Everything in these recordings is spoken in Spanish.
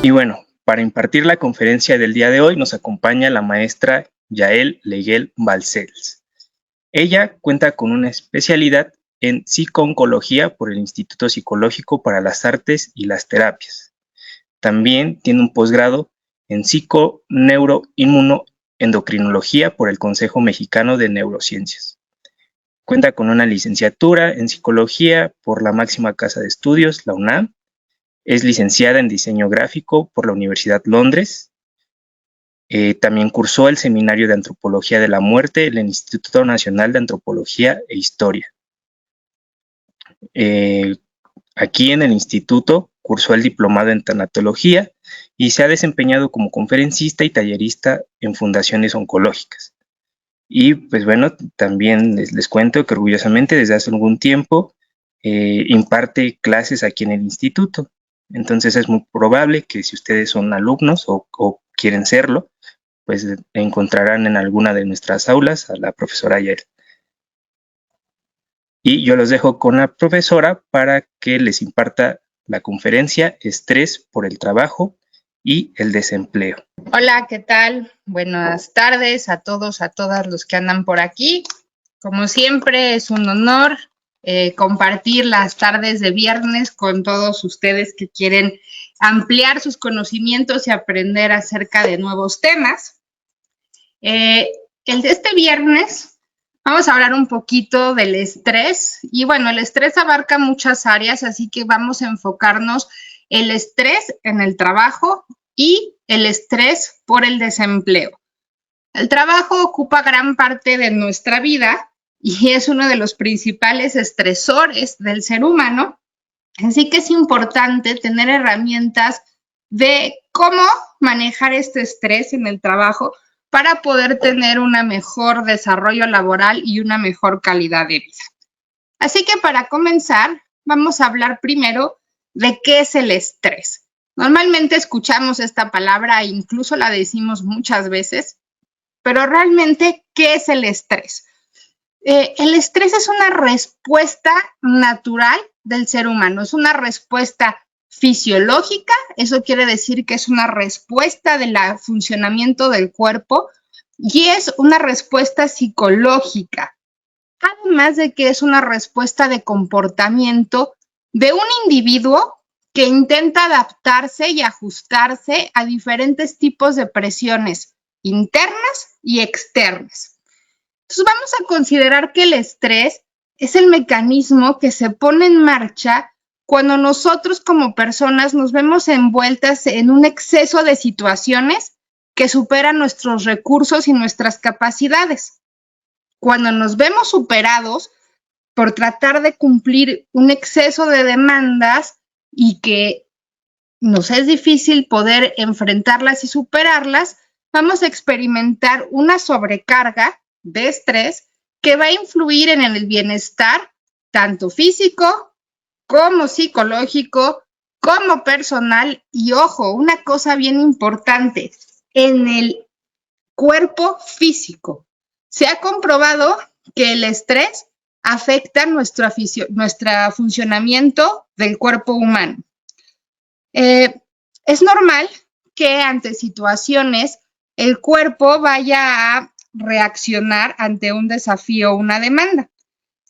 Y bueno, para impartir la conferencia del día de hoy nos acompaña la maestra Yael Leguel Balcells. Ella cuenta con una especialidad en psico-oncología por el Instituto Psicológico para las Artes y las Terapias. También tiene un posgrado en psico-neuro-inmuno-endocrinología por el Consejo Mexicano de Neurociencias. Cuenta con una licenciatura en psicología por la máxima casa de estudios, la UNAM. Es licenciada en diseño gráfico por la Universidad Londres. También cursó el Seminario de Antropología de la Muerte en el Instituto Nacional de Antropología e Historia. Aquí en el instituto cursó el diplomado en tanatología y se ha desempeñado como conferencista y tallerista en fundaciones oncológicas. Y pues bueno, también les cuento que orgullosamente desde hace algún tiempo imparte clases aquí en el instituto. Entonces es muy probable que si ustedes son alumnos o quieren serlo, pues encontrarán en alguna de nuestras aulas a la profesora Yael. Y yo los dejo con la profesora para que les imparta la conferencia Estrés por el trabajo y el desempleo. Hola, ¿qué tal? Buenas tardes a todos, a todas los que andan por aquí. Como siempre, es un honor compartir las tardes de viernes con todos ustedes que quieren ampliar sus conocimientos y aprender acerca de nuevos temas. El de este viernes vamos a hablar un poquito del estrés y bueno, el estrés abarca muchas áreas, así que vamos a enfocarnos el estrés en el trabajo y el estrés por el desempleo. El trabajo ocupa gran parte de nuestra vida y es uno de los principales estresores del ser humano, así que es importante tener herramientas de cómo manejar este estrés en el trabajo para poder tener un mejor desarrollo laboral y una mejor calidad de vida. Así que para comenzar, vamos a hablar primero de qué es el estrés. Normalmente escuchamos esta palabra e incluso la decimos muchas veces, pero realmente, ¿qué es el estrés? El estrés es una respuesta natural del ser humano, es una respuesta fisiológica, eso quiere decir que es una respuesta del funcionamiento del cuerpo y es una respuesta psicológica, además de que es una respuesta de comportamiento de un individuo que intenta adaptarse y ajustarse a diferentes tipos de presiones internas y externas. Entonces vamos a considerar que el estrés es el mecanismo que se pone en marcha cuando nosotros como personas nos vemos envueltas en un exceso de situaciones que superan nuestros recursos y nuestras capacidades. Cuando nos vemos superados por tratar de cumplir un exceso de demandas y que nos es difícil poder enfrentarlas y superarlas, vamos a experimentar una sobrecarga de estrés que va a influir en el bienestar tanto físico como psicológico, como personal y ojo, una cosa bien importante, en el cuerpo físico. Se ha comprobado que el estrés afecta nuestro funcionamiento del cuerpo humano. Es normal que ante situaciones el cuerpo vaya a reaccionar ante un desafío o una demanda.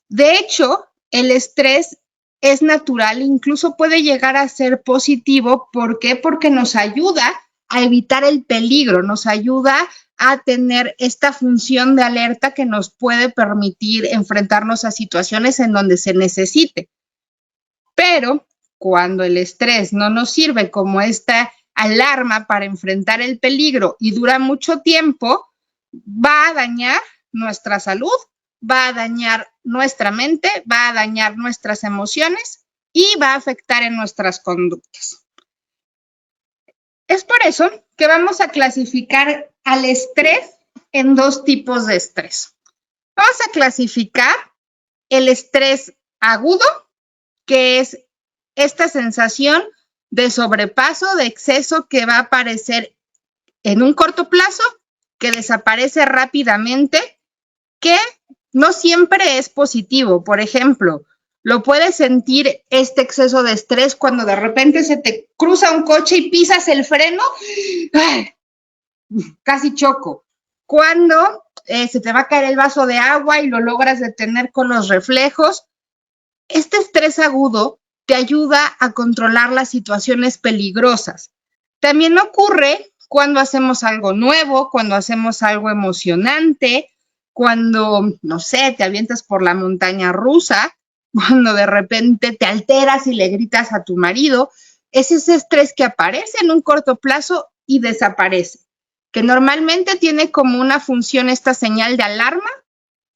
De hecho, el estrés es natural, incluso puede llegar a ser positivo. ¿Por qué? Porque nos ayuda a evitar el peligro, nos ayuda a tener esta función de alerta que nos puede permitir enfrentarnos a situaciones en donde se necesite. Pero cuando el estrés no nos sirve como esta alarma para enfrentar el peligro y dura mucho tiempo, va a dañar nuestra salud, va a dañar nuestra mente, va a dañar nuestras emociones y va a afectar en nuestras conductas. Es por eso que vamos a clasificar al estrés en dos tipos de estrés. Vamos a clasificar el estrés agudo, que es esta sensación de sobrepaso, de exceso que va a aparecer en un corto plazo, que desaparece rápidamente, que no siempre es positivo. Por ejemplo, Lo puedes sentir este exceso de estrés cuando de repente se te cruza un coche y pisas el freno, ¡ay! Casi choco. Cuando se te va a caer el vaso de agua y lo logras detener con los reflejos. Este estrés agudo te ayuda a controlar las situaciones peligrosas. También ocurre cuando hacemos algo nuevo, cuando hacemos algo emocionante, cuando, no sé, te avientas por la montaña rusa, cuando de repente te alteras y le gritas a tu marido. Es ese estrés que aparece en un corto plazo y desaparece, que normalmente tiene como una función esta señal de alarma,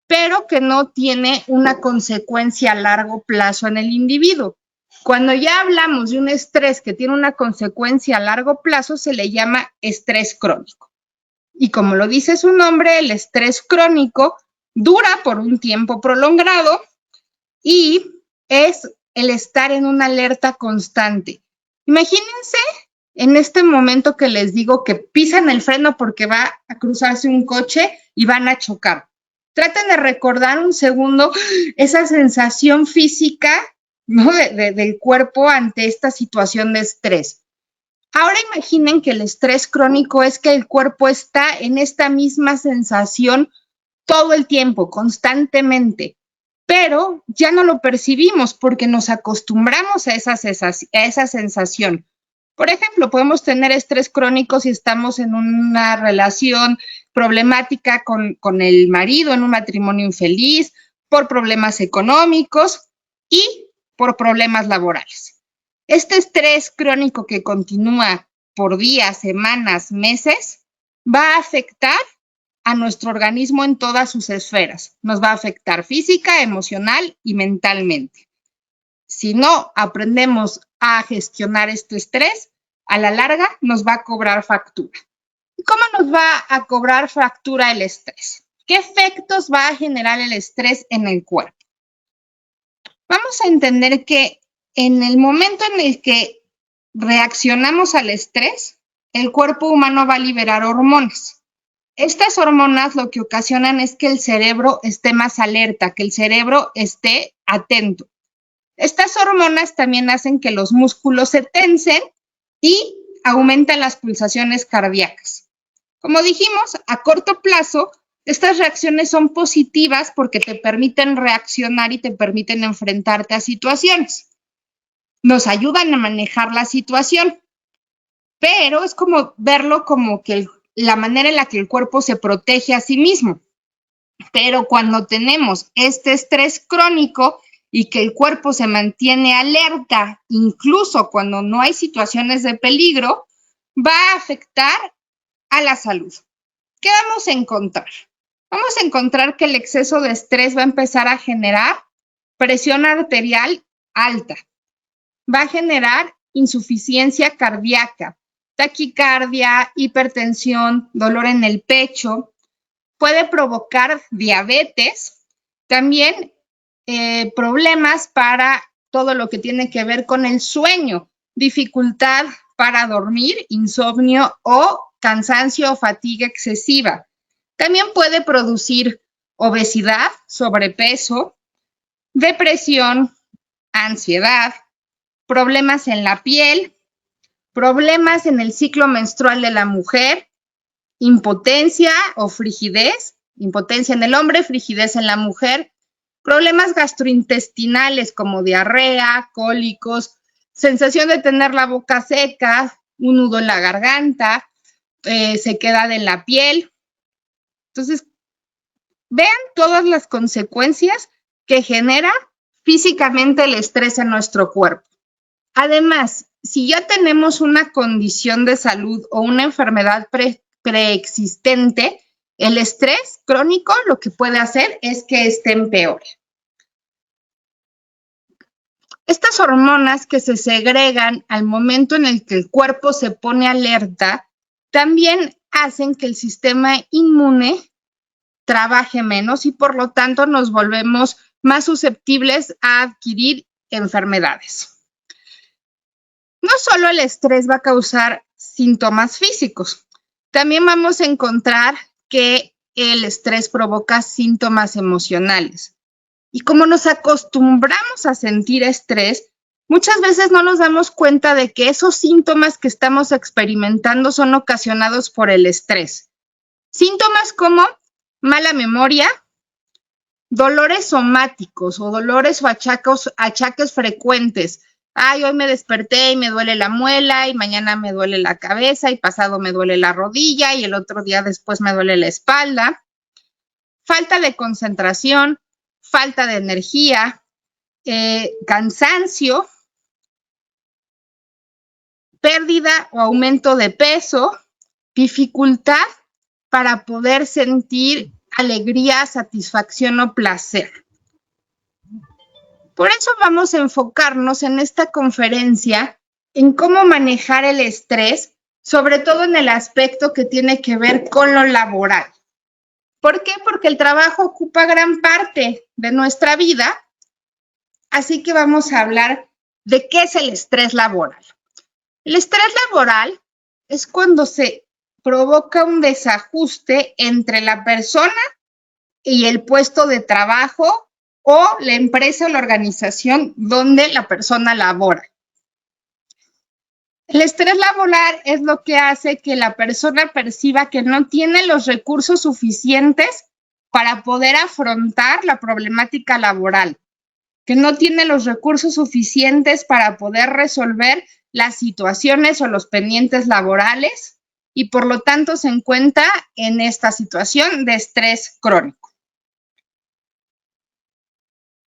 pero que no tiene una consecuencia a largo plazo en el individuo. Cuando ya hablamos de un estrés que tiene una consecuencia a largo plazo, se le llama estrés crónico. Y como lo dice su nombre, el estrés crónico dura por un tiempo prolongado y es el estar en una alerta constante. Imagínense en este momento que les digo que pisan el freno porque va a cruzarse un coche y van a chocar. Traten de recordar un segundo esa sensación física, ¿no? del cuerpo ante esta situación de estrés. Ahora imaginen que el estrés crónico es que el cuerpo está en esta misma sensación todo el tiempo, constantemente, pero ya no lo percibimos porque nos acostumbramos a esa sensación. Por ejemplo, podemos tener estrés crónico si estamos en una relación problemática con el marido, en un matrimonio infeliz, por problemas económicos y por problemas laborales. Este estrés crónico que continúa por días, semanas, meses, va a afectar a nuestro organismo en todas sus esferas. Nos va a afectar física, emocional y mentalmente. Si no aprendemos a gestionar este estrés, a la larga nos va a cobrar factura. ¿Y cómo nos va a cobrar factura el estrés? ¿Qué efectos va a generar el estrés en el cuerpo? Vamos a entender que en el momento en el que reaccionamos al estrés, el cuerpo humano va a liberar hormonas. Estas hormonas lo que ocasionan es que el cerebro esté más alerta, que el cerebro esté atento. Estas hormonas también hacen que los músculos se tensen y aumentan las pulsaciones cardíacas. Como dijimos, a corto plazo, estas reacciones son positivas porque te permiten reaccionar y te permiten enfrentarte a situaciones. Nos ayudan a manejar la situación, pero es como verlo como que la manera en la que el cuerpo se protege a sí mismo. Pero cuando tenemos este estrés crónico y que el cuerpo se mantiene alerta, incluso cuando no hay situaciones de peligro, va a afectar a la salud. ¿Qué vamos a encontrar? Vamos a encontrar que el exceso de estrés va a empezar a generar presión arterial alta, va a generar insuficiencia cardíaca, taquicardia, hipertensión, dolor en el pecho, puede provocar diabetes, también problemas para todo lo que tiene que ver con el sueño, dificultad para dormir, insomnio o cansancio o fatiga excesiva. También puede producir obesidad, sobrepeso, depresión, ansiedad, problemas en la piel, problemas en el ciclo menstrual de la mujer, impotencia o frigidez, impotencia en el hombre, frigidez en la mujer, problemas gastrointestinales como diarrea, cólicos, sensación de tener la boca seca, un nudo en la garganta, sequedad en la piel. Entonces, vean todas las consecuencias que genera físicamente el estrés en nuestro cuerpo. Además, si ya tenemos una condición de salud o una enfermedad preexistente, el estrés crónico lo que puede hacer es que este empeore. Estas hormonas que se segregan al momento en el que el cuerpo se pone alerta, también hacen que el sistema inmune trabaje menos y por lo tanto nos volvemos más susceptibles a adquirir enfermedades. No solo el estrés va a causar síntomas físicos, también vamos a encontrar que el estrés provoca síntomas emocionales. Y como nos acostumbramos a sentir estrés, muchas veces no nos damos cuenta de que esos síntomas que estamos experimentando son ocasionados por el estrés. Síntomas como mala memoria, dolores somáticos o dolores o achaques frecuentes. Ay, hoy me desperté y me duele la muela y mañana me duele la cabeza y pasado me duele la rodilla y el otro día después me duele la espalda. Falta de concentración, falta de energía, cansancio, pérdida o aumento de peso, dificultad para poder sentir alegría, satisfacción o placer. Por eso vamos a enfocarnos en esta conferencia en cómo manejar el estrés, sobre todo en el aspecto que tiene que ver con lo laboral. ¿Por qué? Porque el trabajo ocupa gran parte de nuestra vida, así que vamos a hablar de qué es el estrés laboral. El estrés laboral es cuando se provoca un desajuste entre la persona y el puesto de trabajo o la empresa o la organización donde la persona labora. El estrés laboral es lo que hace que la persona perciba que no tiene los recursos suficientes para poder afrontar la problemática laboral, que no tiene los recursos suficientes para poder resolver las situaciones o los pendientes laborales y por lo tanto se encuentra en esta situación de estrés crónico.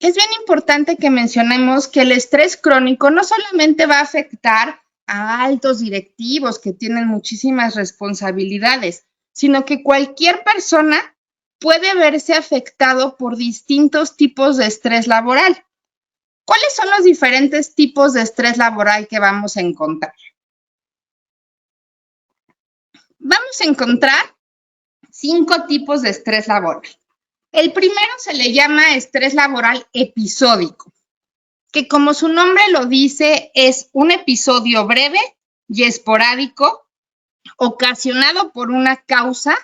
Es bien importante que mencionemos que el estrés crónico no solamente va a afectar a altos directivos que tienen muchísimas responsabilidades, sino que cualquier persona puede verse afectado por distintos tipos de estrés laboral. ¿Cuáles son los diferentes tipos de estrés laboral que vamos a encontrar? Vamos a encontrar 5 tipos de estrés laboral. El primero se le llama estrés laboral episódico, que como su nombre lo dice, es un episodio breve y esporádico ocasionado por una causa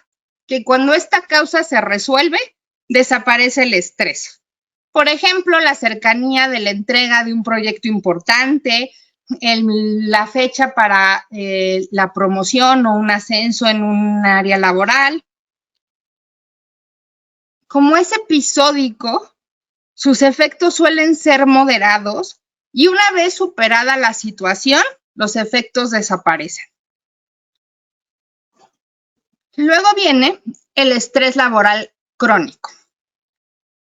que cuando esta causa se resuelve, desaparece el estrés. Por ejemplo, la cercanía de la entrega de un proyecto importante, la fecha para la promoción o un ascenso en un área laboral. Como es episódico, sus efectos suelen ser moderados y una vez superada la situación, los efectos desaparecen. Luego viene el estrés laboral crónico.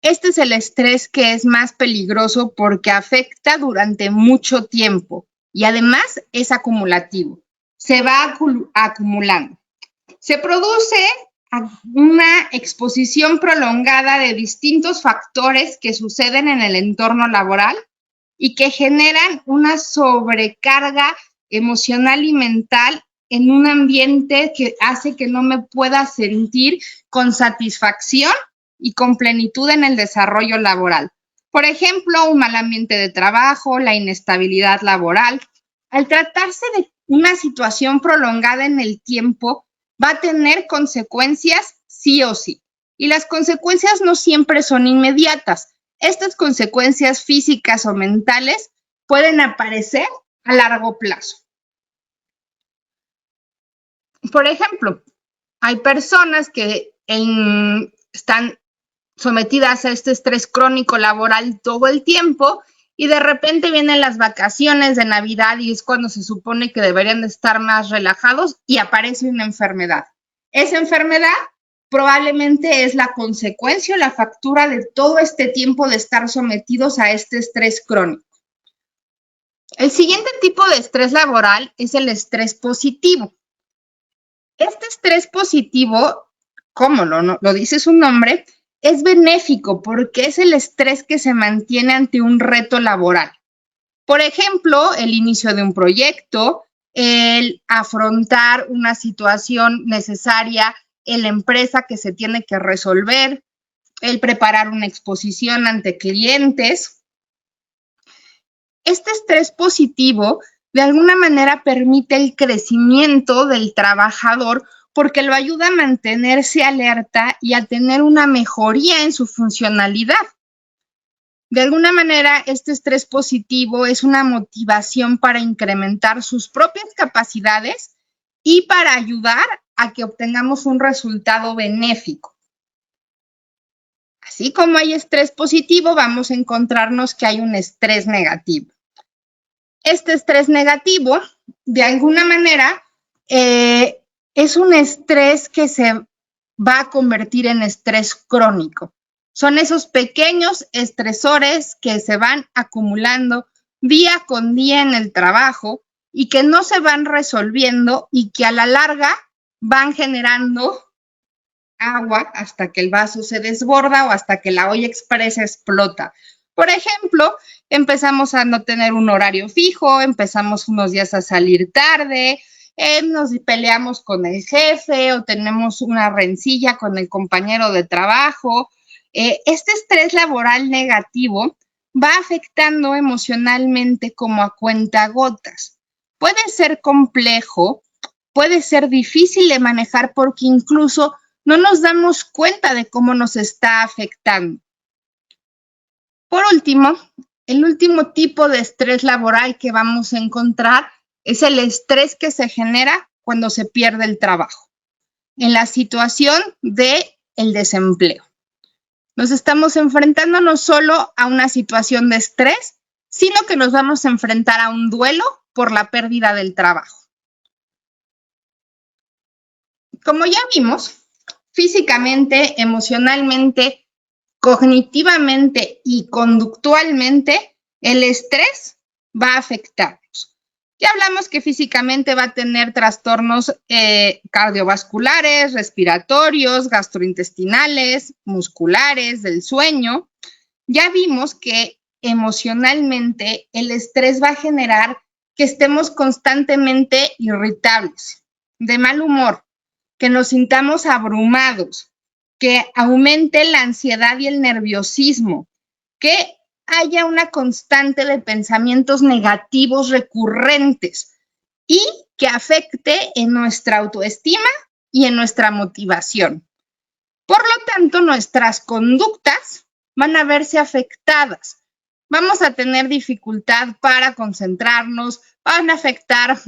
Este es el estrés que es más peligroso porque afecta durante mucho tiempo y además es acumulativo. Se va acumulando. Se produce una exposición prolongada de distintos factores que suceden en el entorno laboral y que generan una sobrecarga emocional y mental en un ambiente que hace que no me pueda sentir con satisfacción y con plenitud en el desarrollo laboral. Por ejemplo, un mal ambiente de trabajo, la inestabilidad laboral. Al tratarse de una situación prolongada en el tiempo, va a tener consecuencias sí o sí. Y las consecuencias no siempre son inmediatas. Estas consecuencias físicas o mentales pueden aparecer a largo plazo. Por ejemplo, hay personas que están sometidas a este estrés crónico laboral todo el tiempo y de repente vienen las vacaciones de Navidad y es cuando se supone que deberían de estar más relajados y aparece una enfermedad. Esa enfermedad probablemente es la consecuencia o la factura de todo este tiempo de estar sometidos a este estrés crónico. El siguiente tipo de estrés laboral es el estrés positivo. Este estrés positivo, como lo dice su nombre, es benéfico porque es el estrés que se mantiene ante un reto laboral. Por ejemplo, el inicio de un proyecto, el afrontar una situación necesaria en la empresa que se tiene que resolver, el preparar una exposición ante clientes. Este estrés positivo de alguna manera permite el crecimiento del trabajador porque lo ayuda a mantenerse alerta y a tener una mejoría en su funcionalidad. De alguna manera, este estrés positivo es una motivación para incrementar sus propias capacidades y para ayudar a que obtengamos un resultado benéfico. Así como hay estrés positivo, vamos a encontrarnos que hay un estrés negativo. Este estrés negativo, de alguna manera, es un estrés que se va a convertir en estrés crónico. Son esos pequeños estresores que se van acumulando día con día en el trabajo y que no se van resolviendo y que a la larga van generando agua hasta que el vaso se desborda o hasta que la olla express explota. Por ejemplo, empezamos a no tener un horario fijo, empezamos unos días a salir tarde, nos peleamos con el jefe o tenemos una rencilla con el compañero de trabajo. Este estrés laboral negativo va afectando emocionalmente como a cuentagotas. Puede ser complejo, puede ser difícil de manejar porque incluso no nos damos cuenta de cómo nos está afectando. Por último, el último tipo de estrés laboral que vamos a encontrar es el estrés que se genera cuando se pierde el trabajo, en la situación del desempleo. Nos estamos enfrentando no solo a una situación de estrés, sino que nos vamos a enfrentar a un duelo por la pérdida del trabajo. Como ya vimos, físicamente, emocionalmente, cognitivamente y conductualmente, el estrés va a afectarnos. Ya hablamos que físicamente va a tener trastornos cardiovasculares, respiratorios, gastrointestinales, musculares, del sueño. Ya vimos que emocionalmente el estrés va a generar que estemos constantemente irritables, de mal humor, que nos sintamos abrumados, que aumente la ansiedad y el nerviosismo, que haya una constante de pensamientos negativos recurrentes y que afecte en nuestra autoestima y en nuestra motivación. Por lo tanto, nuestras conductas van a verse afectadas. Vamos a tener dificultad para concentrarnos, van a afectar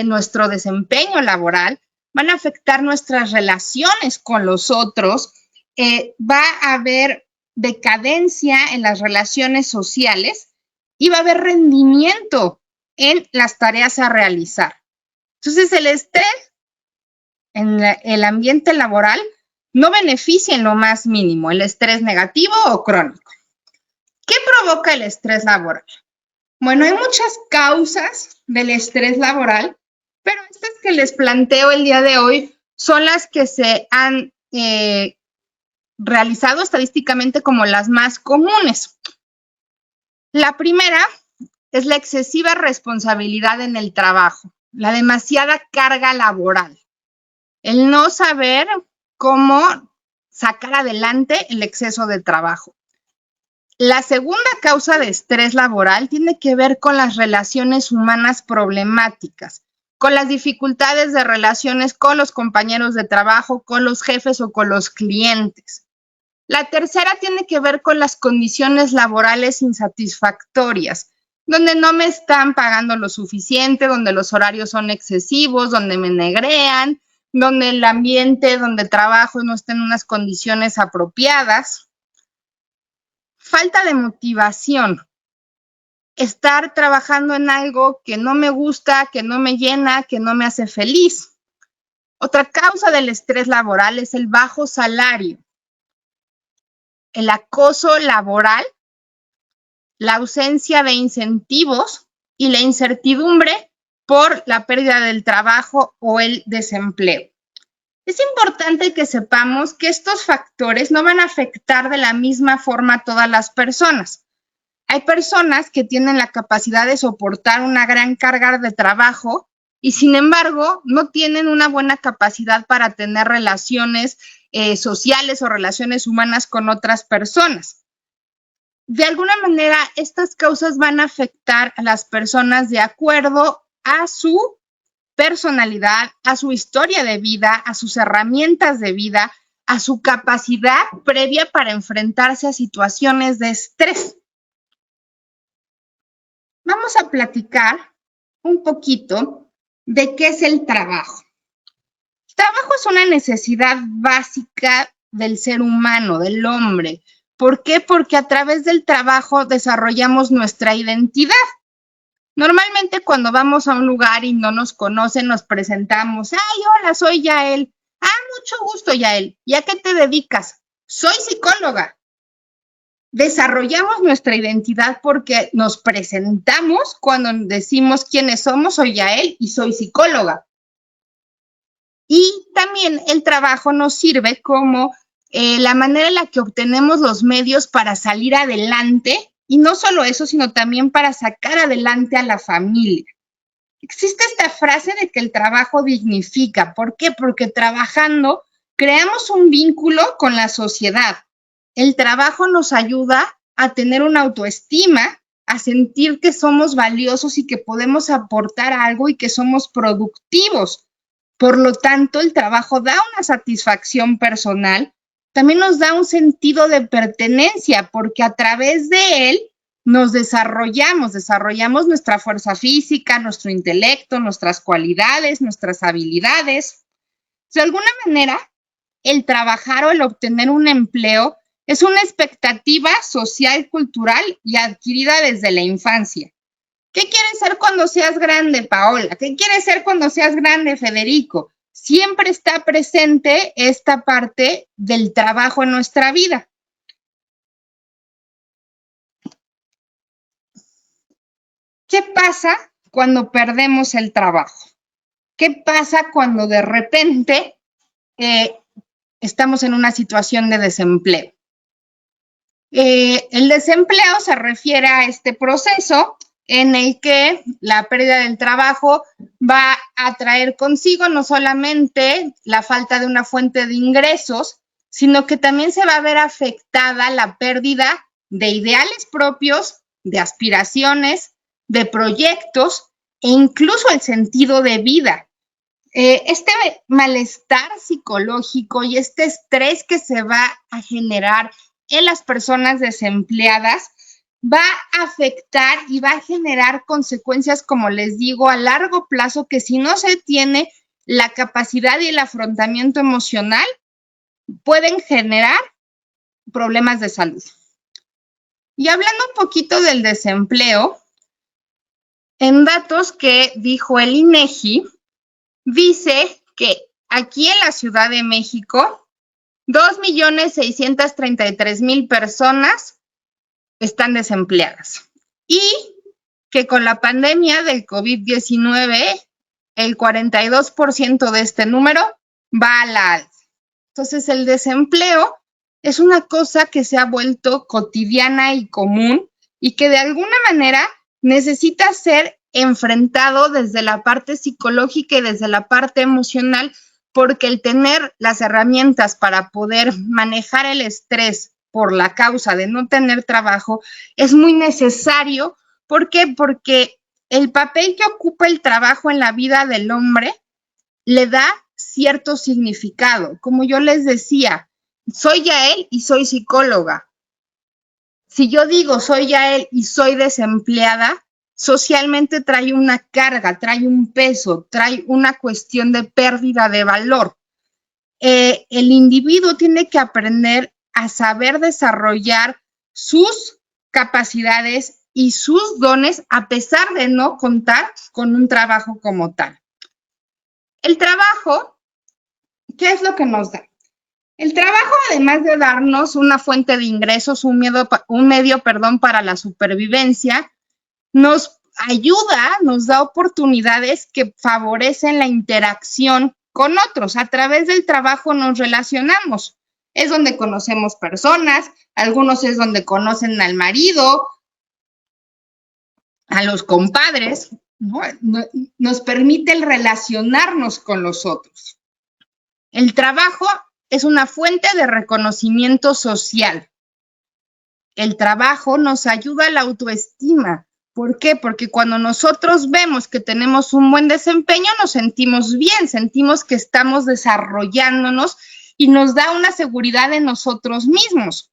nuestro desempeño laboral, van a afectar nuestras relaciones con los otros, va a haber decadencia en las relaciones sociales y va a haber rendimiento en las tareas a realizar. Entonces, el estrés en el ambiente laboral no beneficia en lo más mínimo el estrés negativo o crónico. ¿Qué provoca el estrés laboral? Bueno, hay muchas causas del estrés laboral, pero estas que les planteo el día de hoy son las que se han realizado estadísticamente como las más comunes. La primera es la excesiva responsabilidad en el trabajo, la demasiada carga laboral, el no saber cómo sacar adelante el exceso de trabajo. La segunda causa de estrés laboral tiene que ver con las relaciones humanas problemáticas, con las dificultades de relaciones con los compañeros de trabajo, con los jefes o con los clientes. La tercera tiene que ver con las condiciones laborales insatisfactorias, donde no me están pagando lo suficiente, donde los horarios son excesivos, donde me negrean, donde el ambiente donde trabajo no está en unas condiciones apropiadas. Falta de motivación. Estar trabajando en algo que no me gusta, que no me llena, que no me hace feliz. Otra causa del estrés laboral es el bajo salario, el acoso laboral, la ausencia de incentivos y la incertidumbre por la pérdida del trabajo o el desempleo. Es importante que sepamos que estos factores no van a afectar de la misma forma a todas las personas. Hay personas que tienen la capacidad de soportar una gran carga de trabajo y, sin embargo, no tienen una buena capacidad para tener relaciones sociales o relaciones humanas con otras personas. De alguna manera, estas causas van a afectar a las personas de acuerdo a su personalidad, a su historia de vida, a sus herramientas de vida, a su capacidad previa para enfrentarse a situaciones de estrés. vamos a platicar un poquito de qué es el trabajo. El trabajo es una necesidad básica del ser humano, del hombre. ¿Por qué? Porque a través del trabajo desarrollamos nuestra identidad. Normalmente cuando vamos a un lugar y no nos conocen, nos presentamos. Ay, hola, soy Yael. Ah, mucho gusto, Yael. ¿Y a qué te dedicas? Soy psicóloga. Desarrollamos nuestra identidad porque nos presentamos cuando decimos quiénes somos, soy Yael y soy psicóloga. Y también el trabajo nos sirve como la manera en la que obtenemos los medios para salir adelante, y no solo eso, sino también para sacar adelante a la familia. Existe esta frase de que el trabajo dignifica. ¿Por qué? Porque trabajando creamos un vínculo con la sociedad. El trabajo nos ayuda a tener una autoestima, a sentir que somos valiosos y que podemos aportar algo y que somos productivos. Por lo tanto, el trabajo da una satisfacción personal, también nos da un sentido de pertenencia, porque a través de él nos desarrollamos nuestra fuerza física, nuestro intelecto, nuestras cualidades, nuestras habilidades. De alguna manera, el trabajar o el obtener un empleo es una expectativa social, cultural y adquirida desde la infancia. ¿Qué quieres ser cuando seas grande, Paola? ¿Qué quieres ser cuando seas grande, Federico? Siempre está presente esta parte del trabajo en nuestra vida. ¿Qué pasa cuando perdemos el trabajo? ¿Qué pasa cuando de repente estamos en una situación de desempleo? El desempleo se refiere a este proceso en el que la pérdida del trabajo va a traer consigo no solamente la falta de una fuente de ingresos, sino que también se va a ver afectada la pérdida de ideales propios, de aspiraciones, de proyectos e incluso el sentido de vida. Este malestar psicológico y este estrés que se va a generar en las personas desempleadas va a afectar y va a generar consecuencias, como les digo, a largo plazo, que si no se tiene la capacidad y el afrontamiento emocional, pueden generar problemas de salud. Y hablando un poquito del desempleo, en datos que dijo el INEGI, dice que aquí en la Ciudad de México, 2.633.000 personas están desempleadas y que con la pandemia del COVID-19, el 42% de este número va a la alza. Entonces, el desempleo es una cosa que se ha vuelto cotidiana y común y que de alguna manera necesita ser enfrentado desde la parte psicológica y desde la parte emocional, porque el tener las herramientas para poder manejar el estrés por la causa de no tener trabajo es muy necesario. ¿Por qué? Porque el papel que ocupa el trabajo en la vida del hombre le da cierto significado. Como yo les decía, soy Yael y soy psicóloga. Si yo digo soy Yael y soy desempleada, socialmente trae una carga, trae un peso, trae una cuestión de pérdida de valor. El individuo tiene que aprender a saber desarrollar sus capacidades y sus dones a pesar de no contar con un trabajo como tal. El trabajo, ¿qué es lo que nos da? El trabajo, además de darnos una fuente de ingresos, un medio para la supervivencia, nos ayuda, nos da oportunidades que favorecen la interacción con otros. A través del trabajo nos relacionamos. Es donde conocemos personas, algunos es donde conocen al marido, a los compadres, ¿no? Nos permite el relacionarnos con los otros. El trabajo es una fuente de reconocimiento social. El trabajo nos ayuda a la autoestima. ¿Por qué? Porque cuando nosotros vemos que tenemos un buen desempeño, nos sentimos bien, sentimos que estamos desarrollándonos y nos da una seguridad en nosotros mismos.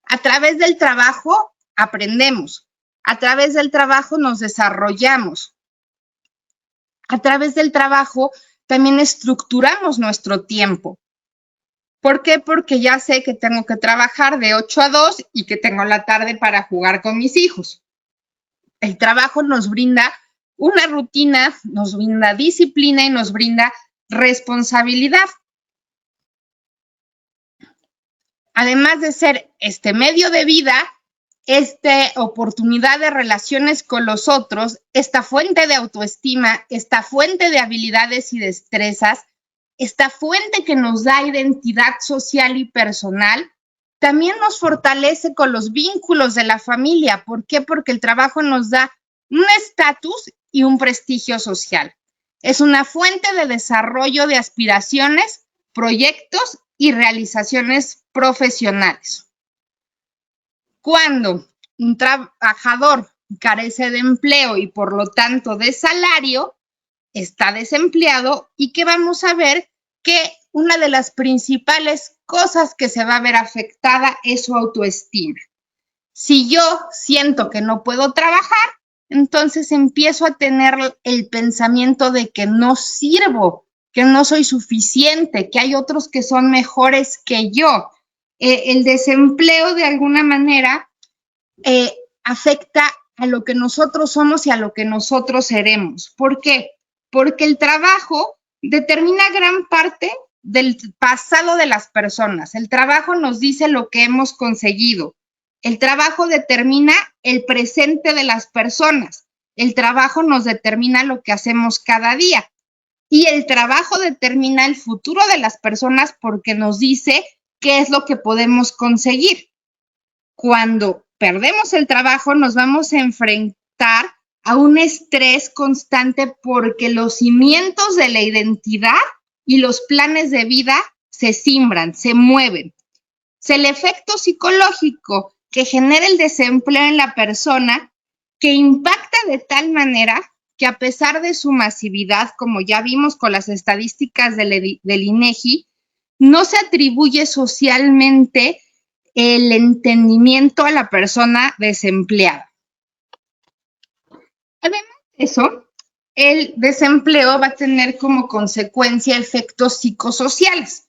A través del trabajo aprendemos. A través del trabajo nos desarrollamos. A través del trabajo también estructuramos nuestro tiempo. ¿Por qué? Porque ya sé que tengo que trabajar de 8 a 2 y que tengo la tarde para jugar con mis hijos. El trabajo nos brinda una rutina, nos brinda disciplina y nos brinda responsabilidad. Además de ser este medio de vida, esta oportunidad de relaciones con los otros, esta fuente de autoestima, esta fuente de habilidades y destrezas, esta fuente que nos da identidad social y personal, también nos fortalece con los vínculos de la familia. ¿Por qué? Porque el trabajo nos da un estatus y un prestigio social. Es una fuente de desarrollo de aspiraciones, proyectos y realizaciones profesionales. Cuando un trabajador carece de empleo y por lo tanto de salario, está desempleado, y que vamos a ver que una de las principales cosas que se va a ver afectada es su autoestima. Si yo siento que no puedo trabajar, entonces empiezo a tener el pensamiento de que no sirvo, que no soy suficiente, que hay otros que son mejores que yo. El desempleo de alguna manera afecta a lo que nosotros somos y a lo que nosotros seremos. ¿Por qué? Porque el trabajo determina gran parte del pasado de las personas. El trabajo nos dice lo que hemos conseguido. El trabajo determina el presente de las personas. El trabajo nos determina lo que hacemos cada día. Y el trabajo determina el futuro de las personas porque nos dice qué es lo que podemos conseguir. Cuando perdemos el trabajo, nos vamos a enfrentar a un estrés constante porque los cimientos de la identidad y los planes de vida se simbran, se mueven. El efecto psicológico que genera el desempleo en la persona, que impacta de tal manera que a pesar de su masividad, como ya vimos con las estadísticas del INEGI, no se atribuye socialmente el entendimiento a la persona desempleada. Además de eso, el desempleo va a tener como consecuencia efectos psicosociales.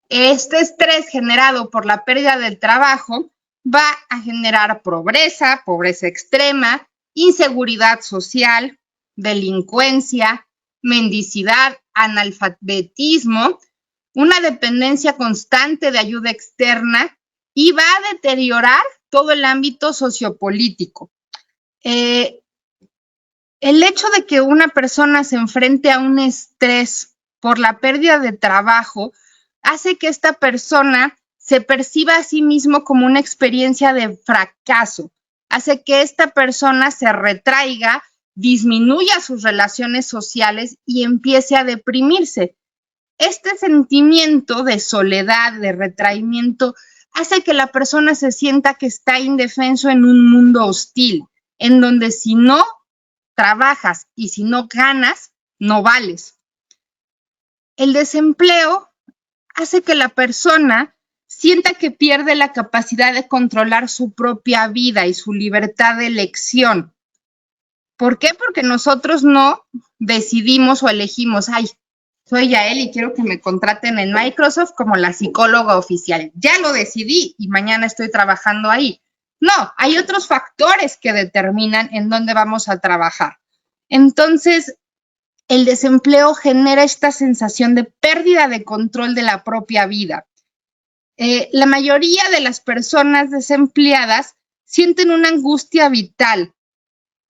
Este estrés generado por la pérdida del trabajo va a generar pobreza, pobreza extrema, inseguridad social, delincuencia, mendicidad, analfabetismo, una dependencia constante de ayuda externa y va a deteriorar todo el ámbito sociopolítico. El hecho de que una persona se enfrente a un estrés por la pérdida de trabajo hace que esta persona se perciba a sí mismo como una experiencia de fracaso, hace que esta persona se retraiga, disminuya sus relaciones sociales y empiece a deprimirse. Este sentimiento de soledad, de retraimiento, hace que la persona se sienta que está indefenso en un mundo hostil, en donde si no trabajas y si no ganas, no vales. El desempleo hace que la persona sienta que pierde la capacidad de controlar su propia vida y su libertad de elección. ¿Por qué? Porque nosotros no decidimos o elegimos, soy Yael y quiero que me contraten en Microsoft como la psicóloga oficial. Ya lo decidí y mañana estoy trabajando ahí. No, hay otros factores que determinan en dónde vamos a trabajar. Entonces, el desempleo genera esta sensación de pérdida de control de la propia vida. La mayoría de las personas desempleadas sienten una angustia vital.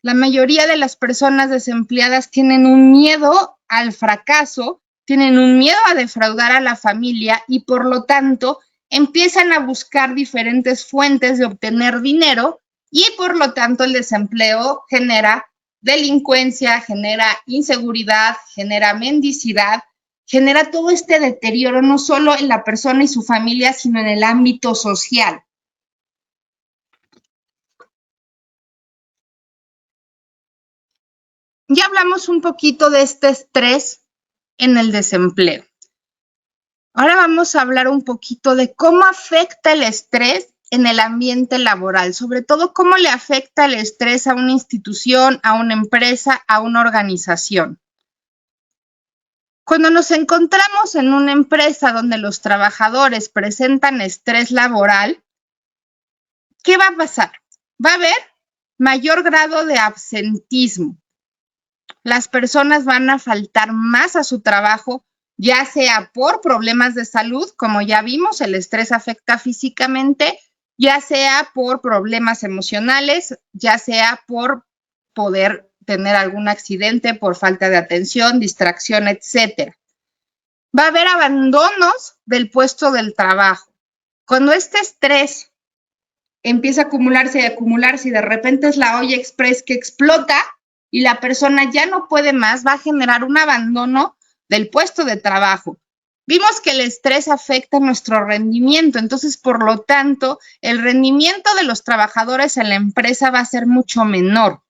La mayoría de las personas desempleadas tienen un miedo al fracaso, tienen un miedo a defraudar a la familia y por lo tanto empiezan a buscar diferentes fuentes de obtener dinero y por lo tanto el desempleo genera delincuencia, genera inseguridad, genera mendicidad, genera todo este deterioro no solo en la persona y su familia, sino en el ámbito social. Ya hablamos un poquito de este estrés en el desempleo. Ahora vamos a hablar un poquito de cómo afecta el estrés en el ambiente laboral, sobre todo cómo le afecta el estrés a una institución, a una empresa, a una organización. Cuando nos encontramos en una empresa donde los trabajadores presentan estrés laboral, ¿qué va a pasar? Va a haber mayor grado de absentismo. Las personas van a faltar más a su trabajo, ya sea por problemas de salud, como ya vimos, el estrés afecta físicamente, ya sea por problemas emocionales, ya sea por poder tener algún accidente, por falta de atención, distracción, etcétera. Va a haber abandonos del puesto del trabajo. Cuando este estrés empieza a acumularse y de repente es la olla express que explota y la persona ya no puede más, va a generar un abandono del puesto de trabajo. Vimos que el estrés afecta nuestro rendimiento, entonces, por lo tanto, el rendimiento de los trabajadores en la empresa va a ser mucho menor.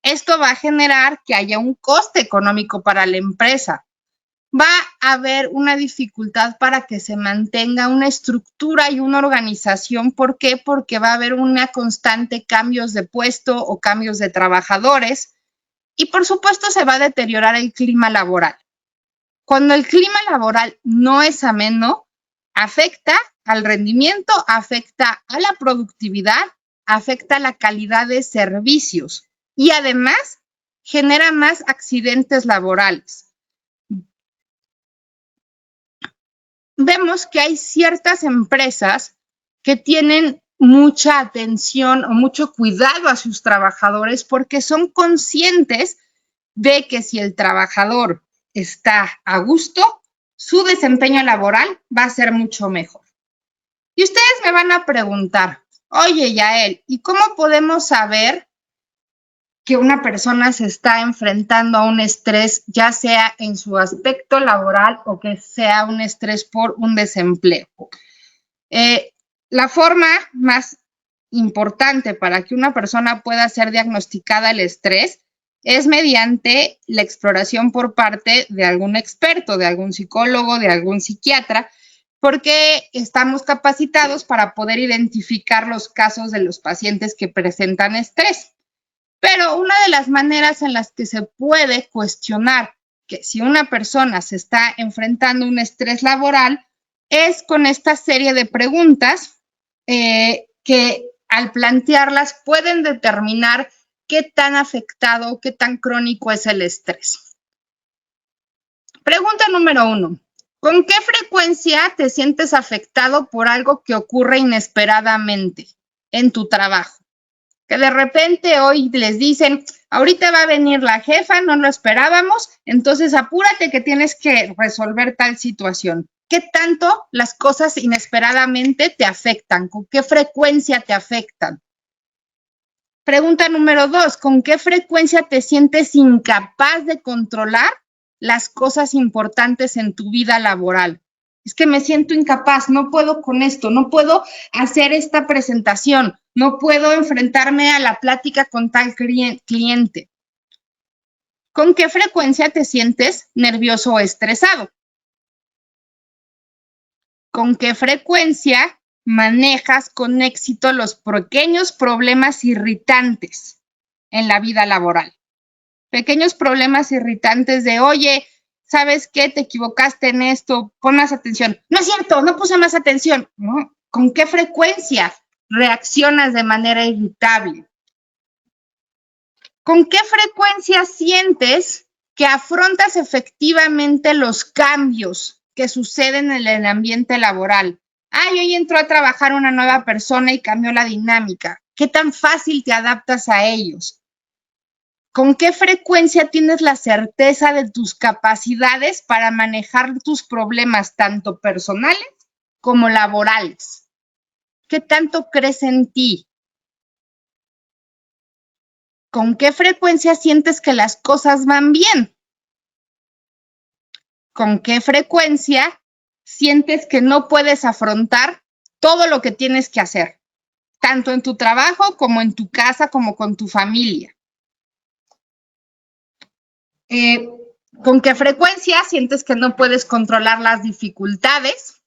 Esto va a generar que haya un coste económico para la empresa. Va a haber una dificultad para que se mantenga una estructura y una organización. ¿Por qué? Porque va a haber una constante cambios de puesto o cambios de trabajadores y, por supuesto, se va a deteriorar el clima laboral. Cuando el clima laboral no es ameno, afecta al rendimiento, afecta a la productividad, afecta a la calidad de servicios y además genera más accidentes laborales. Vemos que hay ciertas empresas que tienen mucha atención o mucho cuidado a sus trabajadores porque son conscientes de que si el trabajador está a gusto, su desempeño laboral va a ser mucho mejor. Y ustedes me van a preguntar, oye, Yael, ¿y cómo podemos saber que una persona se está enfrentando a un estrés, ya sea en su aspecto laboral o que sea un estrés por un desempleo? La forma más importante para que una persona pueda ser diagnosticada el estrés es mediante la exploración por parte de algún experto, de algún psicólogo, de algún psiquiatra, porque estamos capacitados para poder identificar los casos de los pacientes que presentan estrés. Pero una de las maneras en las que se puede cuestionar que si una persona se está enfrentando a un estrés laboral es con esta serie de preguntas que al plantearlas pueden determinar qué tan afectado, qué tan crónico es el estrés. Pregunta número 1. ¿Con qué frecuencia te sientes afectado por algo que ocurre inesperadamente en tu trabajo? Que de repente hoy les dicen, ahorita va a venir la jefa, no lo esperábamos, entonces apúrate que tienes que resolver tal situación. ¿Qué tanto las cosas inesperadamente te afectan? ¿Con qué frecuencia te afectan? Pregunta número 2, ¿con qué frecuencia te sientes incapaz de controlar las cosas importantes en tu vida laboral? Es que me siento incapaz, no puedo con esto, no puedo hacer esta presentación, no puedo enfrentarme a la plática con tal cliente. ¿Con qué frecuencia te sientes nervioso o estresado? ¿Con qué frecuencia manejas con éxito los pequeños problemas irritantes en la vida laboral? Pequeños problemas irritantes de, oye, ¿sabes qué? Te equivocaste en esto, pon más atención. No es cierto, no puse más atención. ¿No? ¿Con qué frecuencia reaccionas de manera irritable? ¿Con qué frecuencia sientes que afrontas efectivamente los cambios que suceden en el ambiente laboral? Hoy entró a trabajar una nueva persona y cambió la dinámica. ¿Qué tan fácil te adaptas a ellos? ¿Con qué frecuencia tienes la certeza de tus capacidades para manejar tus problemas tanto personales como laborales? ¿Qué tanto crees en ti? ¿Con qué frecuencia sientes que las cosas van bien? ¿Con qué frecuencia sientes que no puedes afrontar todo lo que tienes que hacer, tanto en tu trabajo como en tu casa, como con tu familia? ¿Con qué frecuencia sientes que no puedes controlar las dificultades?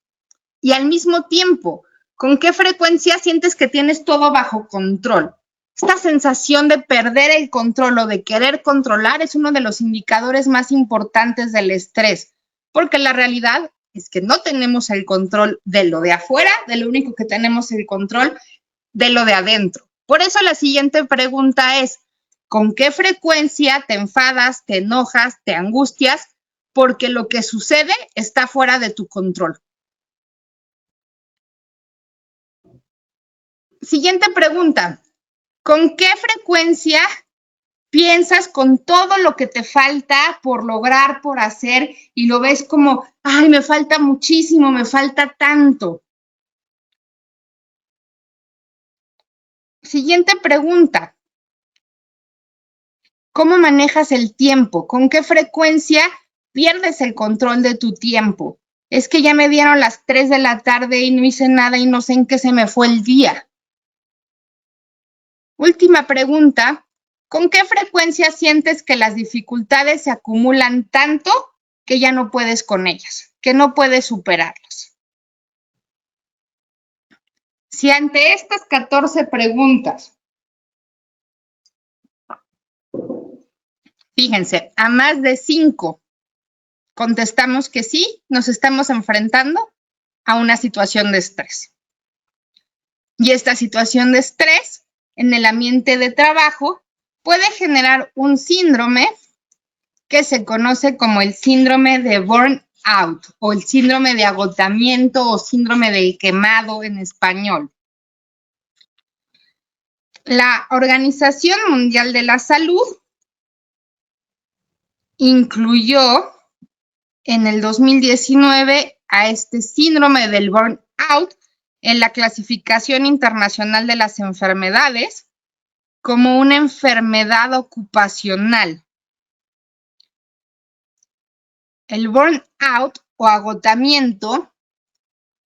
Y al mismo tiempo, ¿Con qué frecuencia sientes que tienes todo bajo control? Esta sensación de perder el control o de querer controlar es uno de los indicadores más importantes del estrés, porque la realidad es que no tenemos el control de lo de afuera, de lo único que tenemos el control de lo de adentro. Por eso la siguiente pregunta es, ¿con qué frecuencia te enfadas, te enojas, te angustias? Porque lo que sucede está fuera de tu control. Siguiente pregunta, ¿con qué frecuencia piensas con todo lo que te falta por lograr, por hacer, y lo ves como, ay, me falta muchísimo, me falta tanto? Siguiente pregunta, ¿cómo manejas el tiempo? ¿Con qué frecuencia pierdes el control de tu tiempo? Es que ya me dieron las 3 de la tarde y no hice nada y no sé en qué se me fue el día. Última pregunta, ¿con qué frecuencia sientes que las dificultades se acumulan tanto que ya no puedes con ellas, que no puedes superarlas? Si ante estas 14 preguntas, fíjense, a más de 5 contestamos que sí, nos estamos enfrentando a una situación de estrés. Y esta situación de estrés en el ambiente de trabajo puede generar un síndrome que se conoce como el síndrome de burnout o el síndrome de agotamiento o síndrome de quemado en español. La Organización Mundial de la Salud incluyó en el 2019 a este síndrome del burnout en la clasificación internacional de las enfermedades como una enfermedad ocupacional. El burnout o agotamiento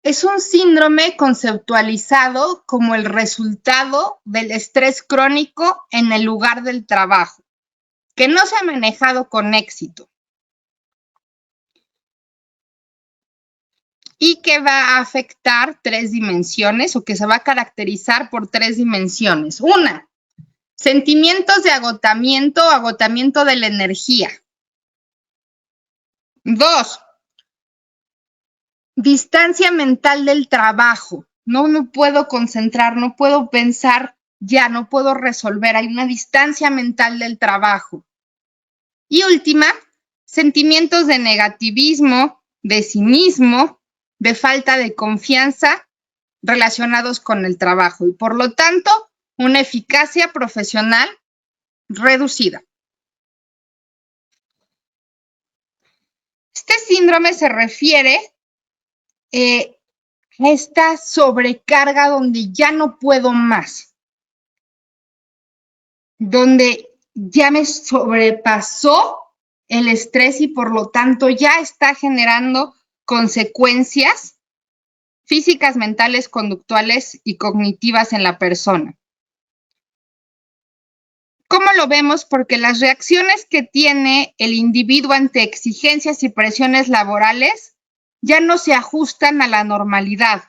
es un síndrome conceptualizado como el resultado del estrés crónico en el lugar del trabajo, que no se ha manejado con éxito y que va a afectar 3 dimensiones o que se va a caracterizar por 3 dimensiones. Una, sentimientos de agotamiento o agotamiento de la energía. 2, distancia mental del trabajo. No me puedo concentrar, no puedo pensar ya, no puedo resolver. Hay una distancia mental del trabajo. Y última, sentimientos de negativismo, de cinismo, de falta de confianza relacionados con el trabajo y por lo tanto una eficacia profesional reducida. Este síndrome se refiere a esta sobrecarga donde ya no puedo más, donde ya me sobrepasó el estrés y por lo tanto ya está generando consecuencias físicas, mentales, conductuales y cognitivas en la persona. ¿Cómo lo vemos? Porque las reacciones que tiene el individuo ante exigencias y presiones laborales ya no se ajustan a la normalidad.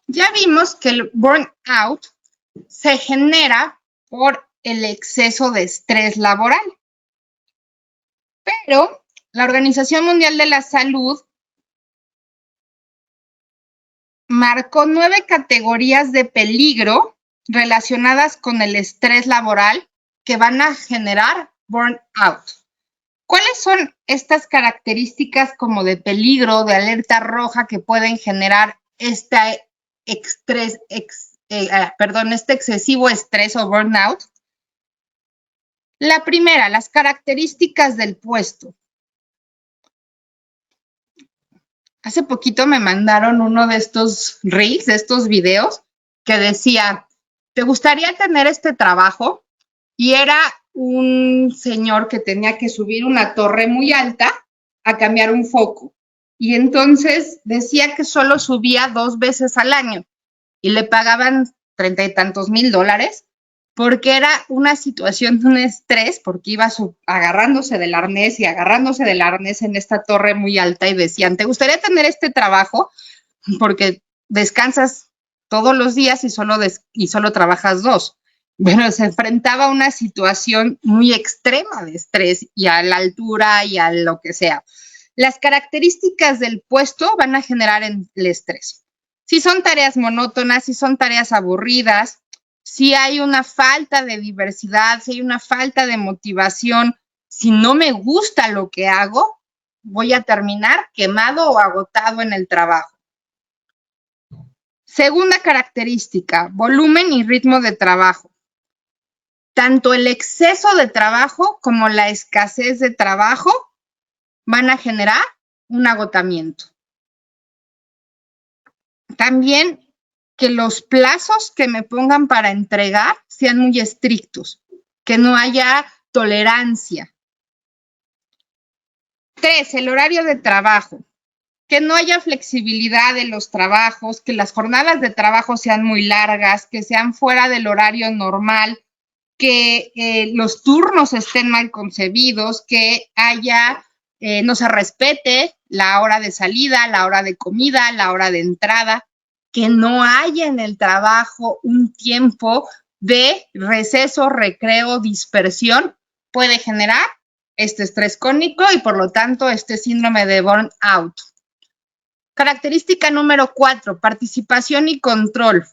Ya vimos que el burnout se genera por el exceso de estrés laboral. Pero la Organización Mundial de la Salud marcó 9 categorías de peligro relacionadas con el estrés laboral que van a generar burnout. ¿Cuáles son estas características como de peligro, de alerta roja que pueden generar este excesivo estrés o burnout? La primera, las características del puesto. Hace poquito me mandaron uno de estos reels, de estos videos, que decía, ¿te gustaría tener este trabajo? Y era un señor que tenía que subir una torre muy alta a cambiar un foco. Y entonces decía que solo subía 2 veces al año y le pagaban 30 y tantos mil dólares porque era una situación de un estrés, porque iba agarrándose del arnés y agarrándose del arnés en esta torre muy alta y decían, ¿te gustaría tener este trabajo? Porque descansas todos los días y solo trabajas 2. Bueno, se enfrentaba a una situación muy extrema de estrés y a la altura y a lo que sea. Las características del puesto van a generar el estrés. Si son tareas monótonas, si son tareas aburridas, si hay una falta de diversidad, si hay una falta de motivación, si no me gusta lo que hago, voy a terminar quemado o agotado en el trabajo. Segunda característica, volumen y ritmo de trabajo. Tanto el exceso de trabajo como la escasez de trabajo van a generar un agotamiento. También que los plazos que me pongan para entregar sean muy estrictos, que no haya tolerancia. 3, el horario de trabajo. Que no haya flexibilidad en los trabajos, que las jornadas de trabajo sean muy largas, que sean fuera del horario normal, que los turnos estén mal concebidos, que no se respete la hora de salida, la hora de comida, la hora de entrada, que no haya en el trabajo un tiempo de receso, recreo, dispersión, puede generar este estrés crónico y por lo tanto este síndrome de burnout. Característica número 4, participación y control.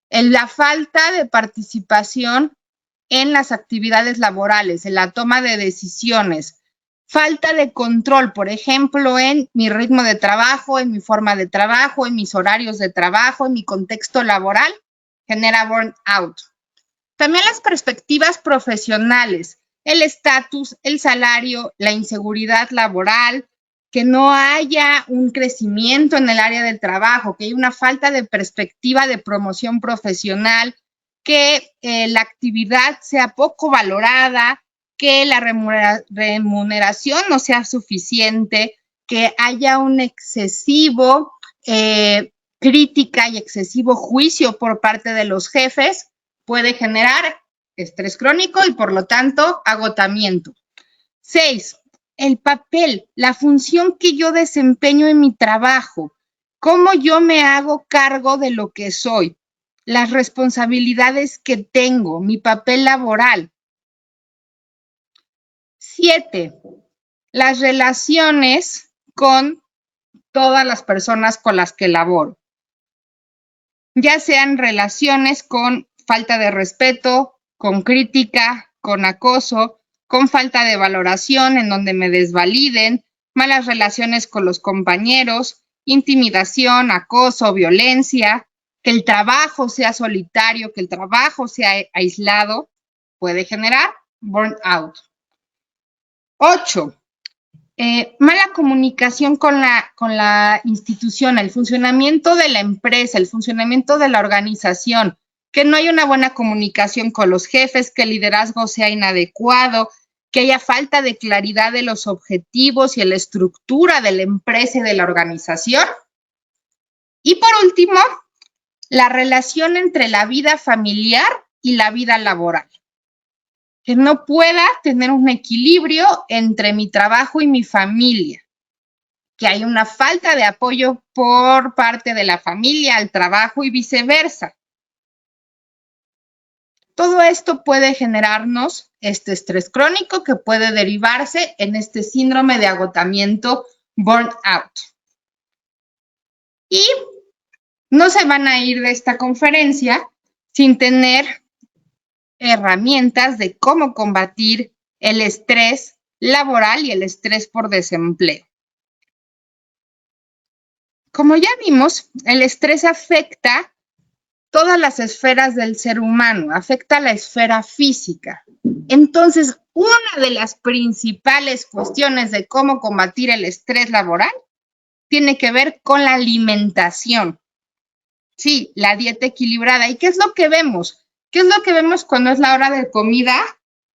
La falta de participación en las actividades laborales, en la toma de decisiones. Falta de control, por ejemplo, en mi ritmo de trabajo, en mi forma de trabajo, en mis horarios de trabajo, en mi contexto laboral, genera burnout. También las perspectivas profesionales, el estatus, el salario, la inseguridad laboral, que no haya un crecimiento en el área del trabajo, que haya una falta de perspectiva de promoción profesional, que la actividad sea poco valorada, que la remuneración no sea suficiente, que haya un excesivo crítica y excesivo juicio por parte de los jefes, puede generar estrés crónico y por lo tanto agotamiento. 6, el papel, la función que yo desempeño en mi trabajo, cómo yo me hago cargo de lo que soy, las responsabilidades que tengo, mi papel laboral. 7, las relaciones con todas las personas con las que laboro, ya sean relaciones con falta de respeto, con crítica, con acoso, con falta de valoración en donde me desvaliden, malas relaciones con los compañeros, intimidación, acoso, violencia, que el trabajo sea solitario, que el trabajo sea aislado, puede generar burnout. 8, mala comunicación con la institución, el funcionamiento de la empresa, el funcionamiento de la organización, que no haya una buena comunicación con los jefes, que el liderazgo sea inadecuado, que haya falta de claridad de los objetivos y en la estructura de la empresa y de la organización. Y por último, la relación entre la vida familiar y la vida laboral. Que no pueda tener un equilibrio entre mi trabajo y mi familia, que hay una falta de apoyo por parte de la familia al trabajo y viceversa. Todo esto puede generarnos este estrés crónico que puede derivarse en este síndrome de agotamiento burnout. Y no se van a ir de esta conferencia sin tener herramientas de cómo combatir el estrés laboral y el estrés por desempleo. Como ya vimos, el estrés afecta todas las esferas del ser humano, afecta la esfera física. Entonces, una de las principales cuestiones de cómo combatir el estrés laboral tiene que ver con la alimentación. Sí, la dieta equilibrada. ¿Y qué es lo que vemos? ¿Qué es lo que vemos cuando es la hora de comida?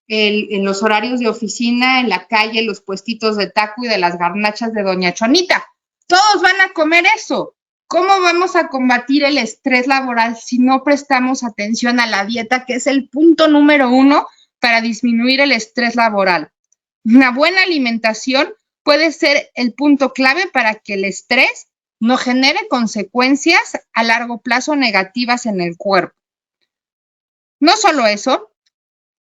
En los horarios de oficina, en la calle, los puestitos de taco y de las garnachas de Doña Chonita. Todos van a comer eso. ¿Cómo vamos a combatir el estrés laboral si no prestamos atención a la dieta, que es el punto número 1 para disminuir el estrés laboral? Una buena alimentación puede ser el punto clave para que el estrés no genere consecuencias a largo plazo negativas en el cuerpo. No solo eso,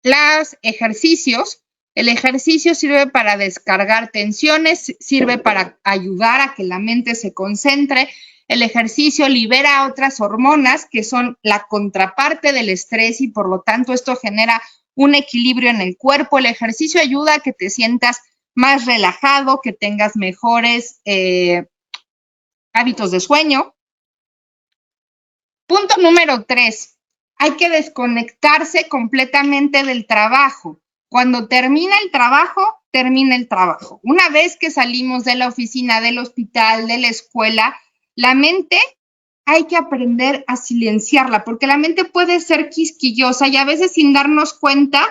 los ejercicios, el ejercicio sirve para descargar tensiones, sirve para ayudar a que la mente se concentre. El ejercicio libera otras hormonas que son la contraparte del estrés y por lo tanto esto genera un equilibrio en el cuerpo. El ejercicio ayuda a que te sientas más relajado, que tengas mejores hábitos de sueño. Punto número 3. Hay que desconectarse completamente del trabajo. Cuando termina el trabajo, termina el trabajo. Una vez que salimos de la oficina, del hospital, de la escuela, la mente hay que aprender a silenciarla, porque la mente puede ser quisquillosa y a veces sin darnos cuenta,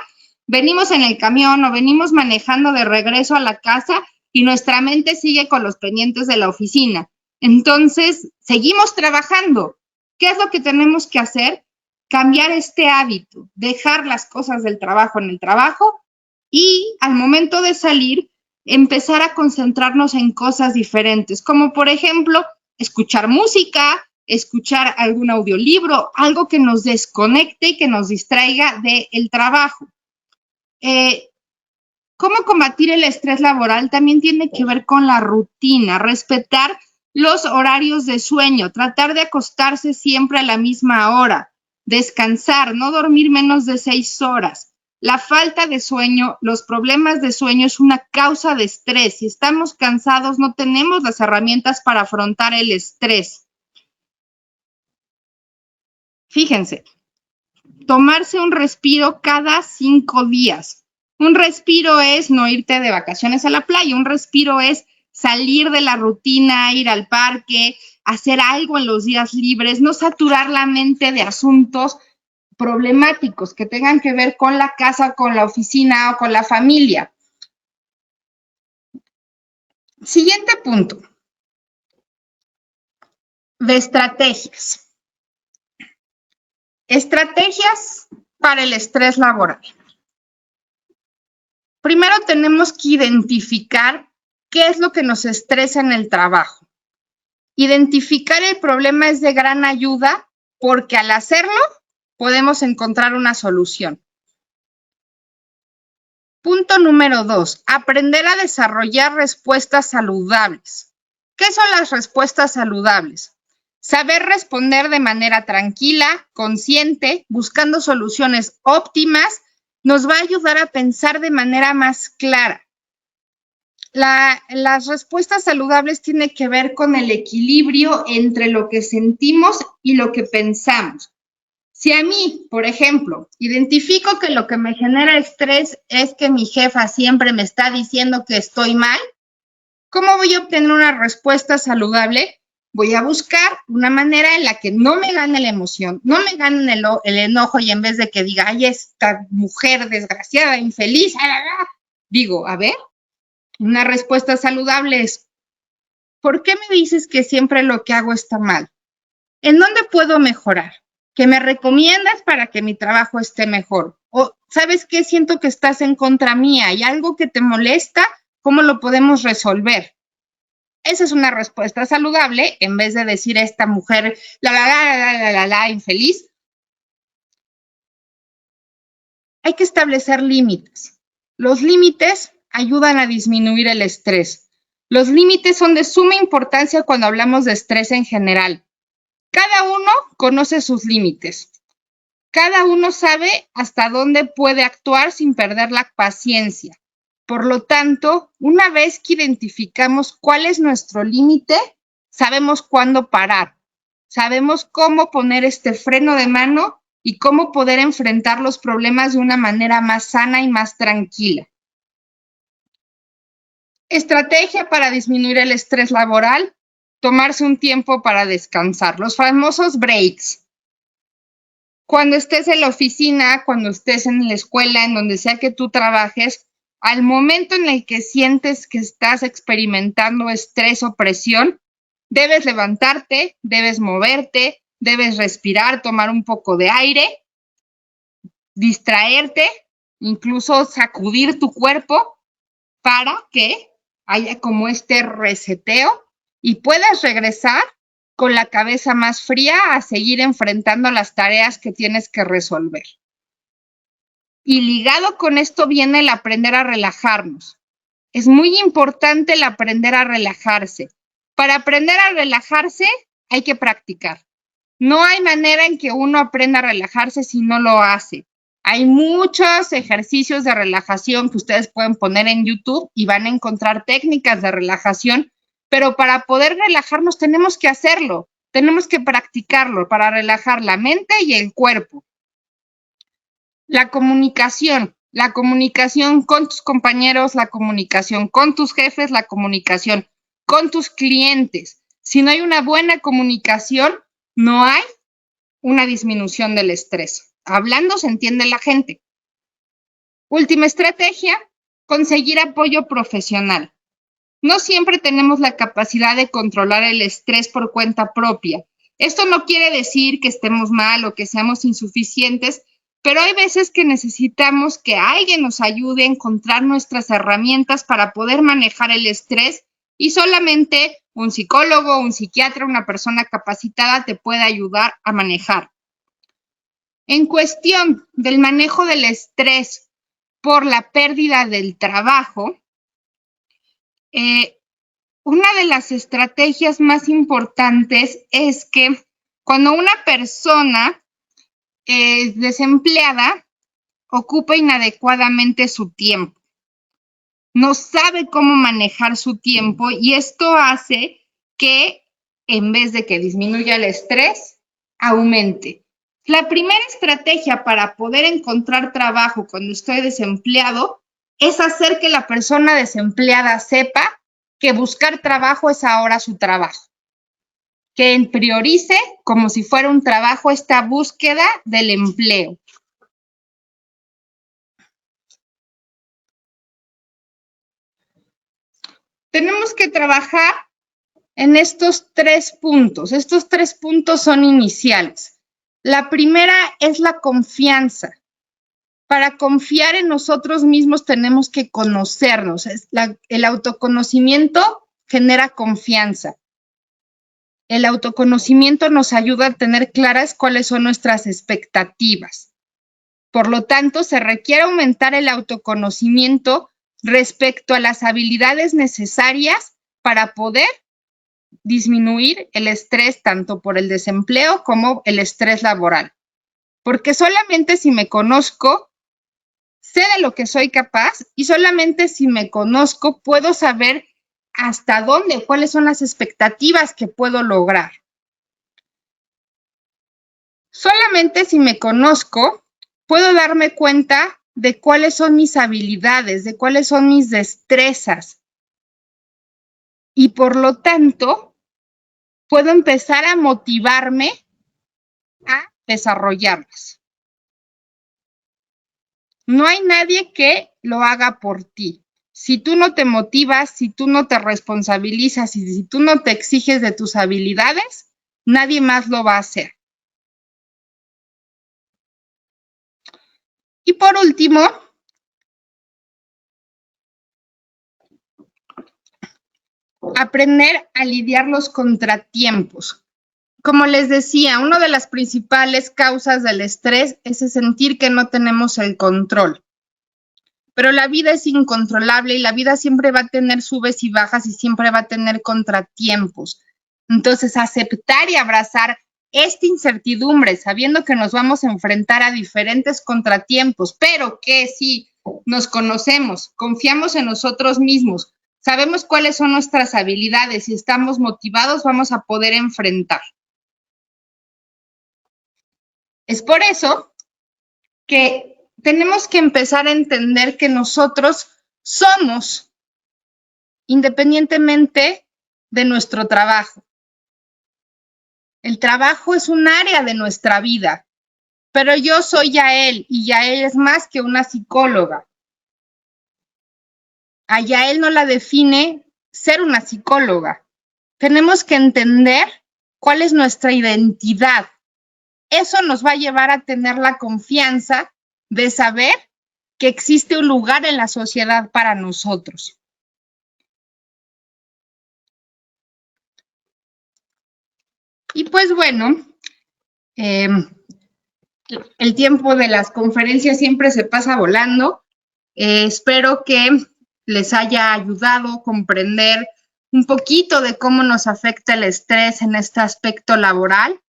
venimos en el camión o venimos manejando de regreso a la casa y nuestra mente sigue con los pendientes de la oficina. Entonces, seguimos trabajando. ¿Qué es lo que tenemos que hacer? Cambiar este hábito, dejar las cosas del trabajo en el trabajo y al momento de salir, empezar a concentrarnos en cosas diferentes, como por ejemplo, escuchar música, escuchar algún audiolibro, algo que nos desconecte y que nos distraiga del trabajo. ¿Cómo combatir el estrés laboral? También tiene que ver con la rutina, respetar los horarios de sueño, tratar de acostarse siempre a la misma hora, descansar, no dormir menos de 6 horas. La falta de sueño, los problemas de sueño es una causa de estrés. Si estamos cansados, no tenemos las herramientas para afrontar el estrés. Fíjense, tomarse un respiro cada 5 días. Un respiro es no irte de vacaciones a la playa, un respiro es salir de la rutina, ir al parque, hacer algo en los días libres, no saturar la mente de asuntos problemáticos que tengan que ver con la casa, con la oficina o con la familia. Siguiente punto. De estrategias. Estrategias para el estrés laboral. Primero tenemos que identificar qué es lo que nos estresa en el trabajo. Identificar el problema es de gran ayuda porque al hacerlo podemos encontrar una solución. Punto número 2, aprender a desarrollar respuestas saludables. ¿Qué son las respuestas saludables? Saber responder de manera tranquila, consciente, buscando soluciones óptimas, nos va a ayudar a pensar de manera más clara. Las respuestas saludables tienen que ver con el equilibrio entre lo que sentimos y lo que pensamos. Si a mí, por ejemplo, identifico que lo que me genera estrés es que mi jefa siempre me está diciendo que estoy mal, ¿cómo voy a obtener una respuesta saludable? Voy a buscar una manera en la que no me gane la emoción, no me gane el enojo y en vez de que diga, ay, esta mujer desgraciada, infeliz, digo, a ver, una respuesta saludable es, ¿por qué me dices que siempre lo que hago está mal? ¿En dónde puedo mejorar? ¿Qué me recomiendas para que mi trabajo esté mejor? O, ¿sabes qué? Siento que estás en contra mía. ¿Hay algo que te molesta? ¿Cómo lo podemos resolver? Esa es una respuesta saludable en vez de decir a esta mujer, infeliz. Hay que establecer límites. Los límites ayudan a disminuir el estrés. Los límites son de suma importancia cuando hablamos de estrés en general. Cada uno conoce sus límites. Cada uno sabe hasta dónde puede actuar sin perder la paciencia. Por lo tanto, una vez que identificamos cuál es nuestro límite, sabemos cuándo parar. Sabemos cómo poner este freno de mano y cómo poder enfrentar los problemas de una manera más sana y más tranquila. Estrategia para disminuir el estrés laboral. Tomarse un tiempo para descansar, los famosos breaks. Cuando estés en la oficina, cuando estés en la escuela, en donde sea que tú trabajes, al momento en el que sientes que estás experimentando estrés o presión, Debes levantarte, debes moverte, debes respirar, tomar un poco de aire, distraerte, incluso sacudir tu cuerpo para que haya como este reseteo y puedas regresar con la cabeza más fría a seguir enfrentando las tareas que tienes que resolver. Y ligado con esto viene el aprender a relajarnos. Es muy importante el aprender a relajarse. Para aprender a relajarse hay que practicar. No hay manera en que uno aprenda a relajarse si no lo hace. Hay muchos ejercicios de relajación que ustedes pueden poner en YouTube y van a encontrar técnicas de relajación, pero para poder relajarnos tenemos que hacerlo, tenemos que practicarlo para relajar la mente y el cuerpo. La comunicación con tus compañeros, la comunicación con tus jefes, la comunicación con tus clientes. Si no hay una buena comunicación, no hay una disminución del estrés. Hablando se entiende la gente. Última estrategia, conseguir apoyo profesional. No siempre tenemos la capacidad de controlar el estrés por cuenta propia. Esto no quiere decir que estemos mal o que seamos insuficientes, pero hay veces que necesitamos que alguien nos ayude a encontrar nuestras herramientas para poder manejar el estrés y solamente un psicólogo, un psiquiatra, una persona capacitada te puede ayudar a manejar. En cuestión del manejo del estrés por la pérdida del trabajo, una de las estrategias más importantes es que cuando una persona es desempleada, ocupa inadecuadamente su tiempo. No sabe cómo manejar su tiempo y esto hace que en vez de que disminuya el estrés, aumente. La primera estrategia para poder encontrar trabajo cuando estoy desempleado es hacer que la persona desempleada sepa que buscar trabajo es ahora su trabajo. Que priorice como si fuera un trabajo esta búsqueda del empleo. Tenemos que trabajar en estos 3 puntos. Estos 3 puntos son iniciales. La primera es la confianza. Para confiar en nosotros mismos tenemos que conocernos. El autoconocimiento genera confianza. El autoconocimiento nos ayuda a tener claras cuáles son nuestras expectativas. Por lo tanto, se requiere aumentar el autoconocimiento respecto a las habilidades necesarias para poder disminuir el estrés tanto por el desempleo como el estrés laboral. Porque solamente si me conozco, sé de lo que soy capaz y solamente si me conozco puedo saber hasta dónde, cuáles son las expectativas que puedo lograr. Solamente si me conozco, puedo darme cuenta de cuáles son mis habilidades, de cuáles son mis destrezas. Y por lo tanto, puedo empezar a motivarme a desarrollarlas. No hay nadie que lo haga por ti. Si tú no te motivas, si tú no te responsabilizas y si tú no te exiges de tus habilidades, nadie más lo va a hacer. Y por último, aprender a lidiar los contratiempos. Como les decía, una de las principales causas del estrés es el sentir que no tenemos el control. Pero la vida es incontrolable y la vida siempre va a tener subes y bajas y siempre va a tener contratiempos. Entonces, aceptar y abrazar esta incertidumbre, sabiendo que nos vamos a enfrentar a diferentes contratiempos, pero que si nos conocemos, confiamos en nosotros mismos, sabemos cuáles son nuestras habilidades y estamos motivados, vamos a poder enfrentar. Es por eso que tenemos que empezar a entender que nosotros somos independientemente de nuestro trabajo. El trabajo es un área de nuestra vida, pero yo soy Yael y Yael es más que una psicóloga. A Yael no la define ser una psicóloga. tenemos que entender cuál es nuestra identidad. Eso nos va a llevar a tener la confianza de saber que existe un lugar en la sociedad para nosotros. Y pues bueno, el tiempo de las conferencias siempre se pasa volando. Espero que les haya ayudado a comprender un poquito de cómo nos afecta el estrés en este aspecto laboral.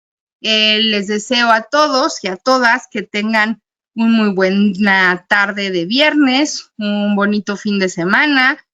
Les deseo a todos y a todas que tengan una muy buena tarde de viernes, un bonito fin de semana,